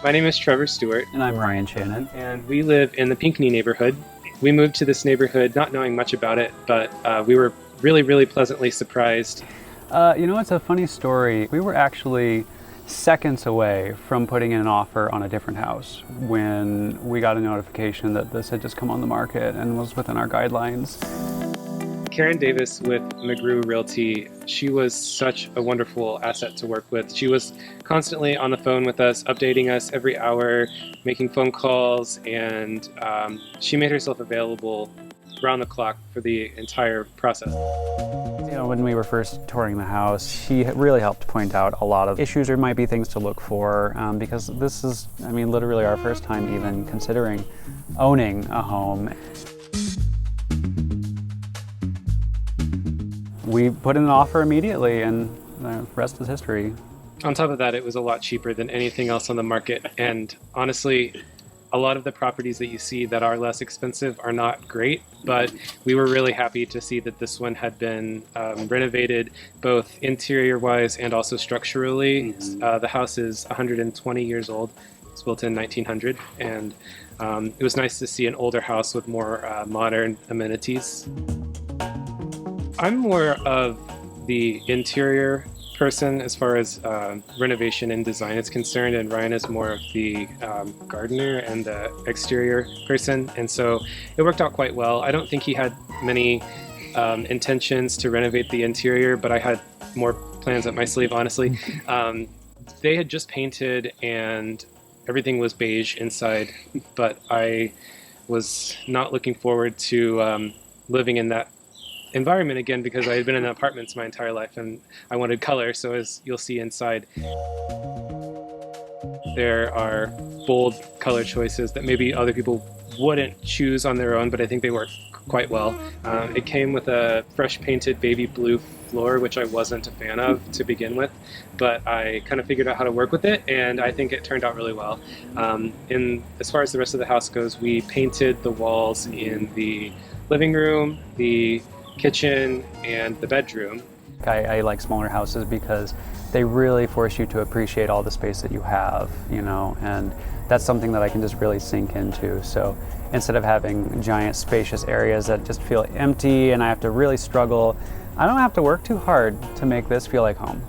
My name is Trevor Stewart, And I'm Ryan Shannon. and we live in the Pinckney neighborhood. We moved to this neighborhood not knowing much about it, but we were really pleasantly surprised. It's a funny story. We were actually seconds away from putting in an offer on a different house when we got a notification that this had just come on the market and was within our guidelines. Karen Davis with McGrew Realty, she was such a wonderful asset to work with. She was constantly on the phone with us, updating us every hour, making phone calls, and she made herself available around the clock for the entire process. When we were first touring the house, she really helped point out a lot of issues or might be things to look for because this is, literally our first time even considering owning a home. We put in an offer immediately, and the rest is history. On top of that, it was a lot cheaper than anything else on the market, and honestly, a lot of the properties that you see that are less expensive are not great, but we were really happy to see that this one had been renovated both interior-wise and also structurally. The house is 120 years old. It's built in 1900, and it was nice to see an older house with more modern amenities. I'm more of the interior person as far as renovation and design is concerned, and Ryan is more of the gardener and the exterior person, and so it worked out quite well. I don't think he had many intentions to renovate the interior, but I had more plans up my sleeve, honestly. They had just painted and everything was beige inside, but I was not looking forward to living in that environment again because I had been in apartments my entire life and I wanted color. So as you'll see inside, there are bold color choices that maybe other people wouldn't choose on their own, but I think they work quite well. It came with a fresh painted baby blue floor, which I wasn't a fan of to begin with, but I kind of figured out how to work with it, and I think it turned out really well. As far as the rest of the house goes, we painted the walls in the living room, the kitchen, and the bedroom. I like smaller houses because they really force you to appreciate all the space that you have, and that's something that I can just really sink into. So instead of having giant spacious areas that just feel empty and I have to really struggle, I don't have to work too hard to make this feel like home.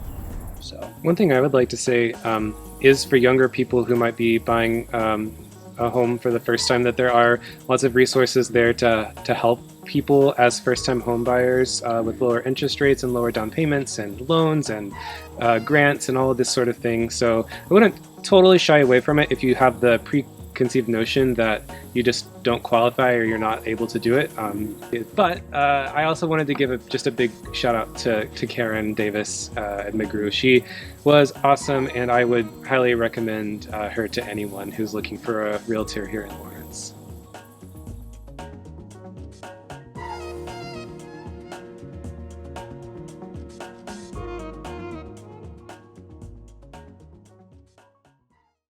So one thing I would like to say is for younger people who might be buying a home for the first time, that there are lots of resources there to help people as first-time home buyers with lower interest rates and lower down payments and loans and grants and all of this sort of thing. So I wouldn't totally shy away from it if you have the preconceived notion that you just don't qualify or you're not able to do it. But I also wanted to give just a big shout out to Karen Davis at McGrew. She was awesome, and I would highly recommend her to anyone who's looking for a realtor here in Lawrence.